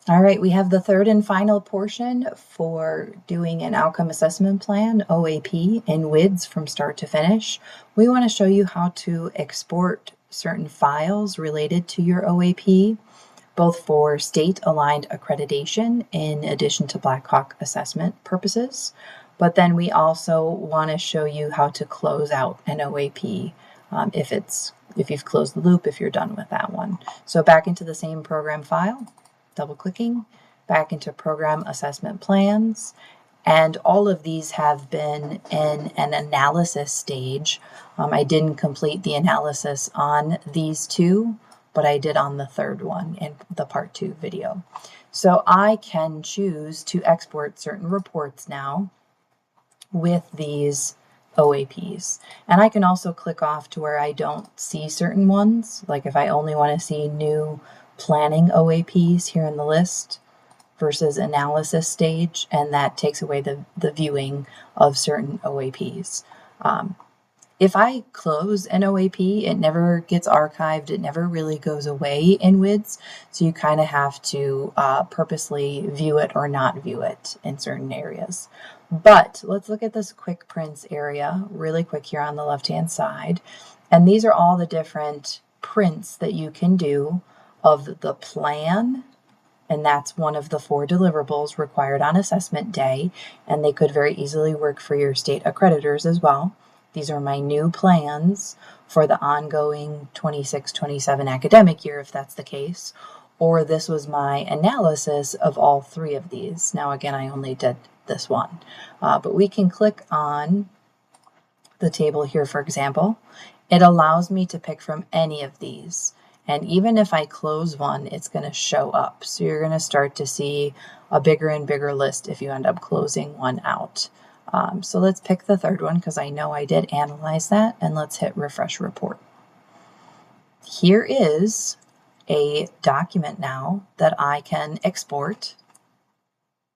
All right, we have the third and final portion for doing an outcome assessment plan, OAP, in WIDS from start to finish. We want to show you how to export certain files related to your OAP, both for state-aligned accreditation in addition to Black Hawk assessment purposes. But then we also want to show you how to close out an OAP if you've closed the loop, if you're done with that one. So back into the same program file, double-clicking, back into Program Assessment Plans, and all of these have been in an analysis stage. I didn't complete the analysis on these two, but I did on the third one in the part 2 video. So I can choose to export certain reports now with these OAPs. And I can also click off to where I don't see certain ones, like if I only want to see new planning OAPs here in the list versus analysis stage, and that takes away the viewing of certain OAPs. If I close an OAP, it never gets archived. It never really goes away in WIDS. So you kind of have to purposely view it or not view it in certain areas. But let's look at this quick prints area really quick here on the left-hand side. And these are all the different prints that you can do of the plan. And that's one of the 4 deliverables required on assessment day. And they could very easily work for your state accreditors as well. These are my new plans for the ongoing 26-27 academic year, if that's the case. Or this was my analysis of all 3 of these. Now, again, I only did this one. But we can click on the table here, for example. It allows me to pick from any of these. And even if I close one, it's going to show up. So you're going to start to see a bigger and bigger list if you end up closing one out. So let's pick the third one because I know I did analyze that, and let's hit refresh report. Here is a document now that I can export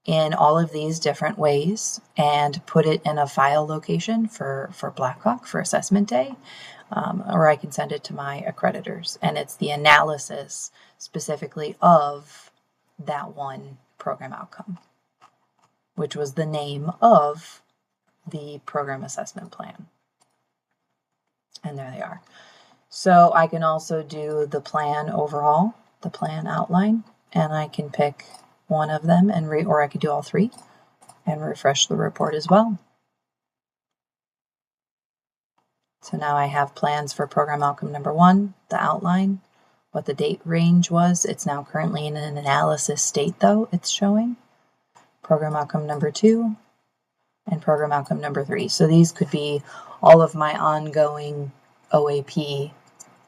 in all of these different ways and put it in a file location for Black Hawk for assessment day, or I can send it to my accreditors, and it's the analysis specifically of that one program outcome, which was the name of the program assessment plan. And there they are. So I can also do the plan overall, the plan outline, and I can pick one of them or I could do all 3 and refresh the report as well. So now I have plans for program outcome number 1, the outline, what the date range was. It's now currently in an analysis state though, it's showing. Program outcome number 2, and program outcome number 3. So these could be all of my ongoing OAP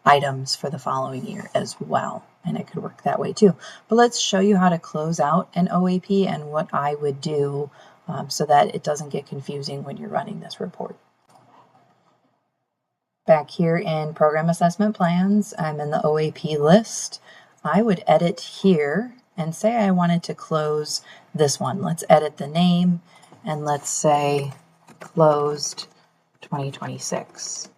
items for the following year as well. And it could work that way too. But let's show you how to close out an OAP and what I would do so that it doesn't get confusing when you're running this report. Back here in program assessment plans, I'm in the OAP list. I would edit here and say I wanted to close this one. Let's edit the name. And let's say closed 2026,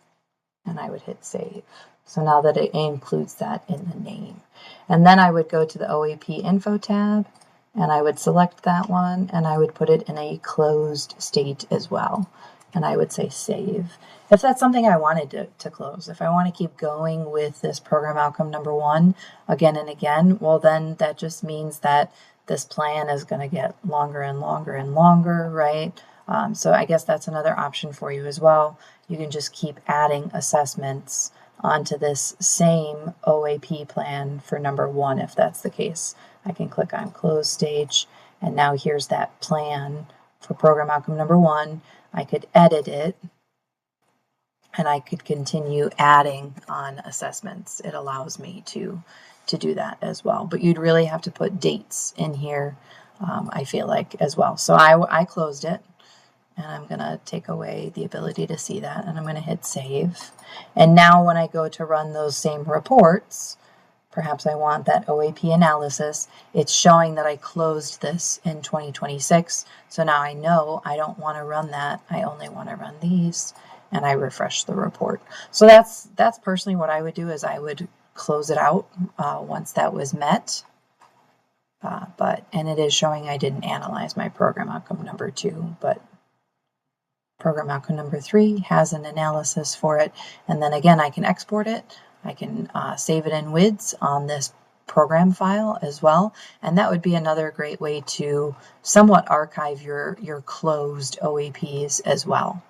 and I would hit save. So now that it includes that in the name. And then I would go to the OAP info tab, and I would select that one, and I would put it in a closed state as well. And I would say save. If that's something I wanted to close, if I want to keep going with this program outcome number 1 again and again, well then that just means that this plan is going to get longer and longer and longer, right? So I guess that's another option for you as well. You can just keep adding assessments onto this same OAP plan for number 1 if that's the case. I can click on close stage, and now here's that plan for program outcome number 1. I could edit it, and I could continue adding on assessments. It allows me to do that as well. But you'd really have to put dates in here, I feel like, as well. So I closed it, and I'm going to take away the ability to see that, and I'm going to hit save. And now when I go to run those same reports, perhaps I want that OAP analysis, it's showing that I closed this in 2026. So now I know I don't want to run that. I only want to run these, and I refresh the report. So that's personally what I would do, is I would close it out once that was met. and it is showing I didn't analyze my program outcome number 2, but program outcome number 3 has an analysis for it. And then again, I can export it. I can save it in WIDS on this program file as well. And that would be another great way to somewhat archive your closed OAPs as well.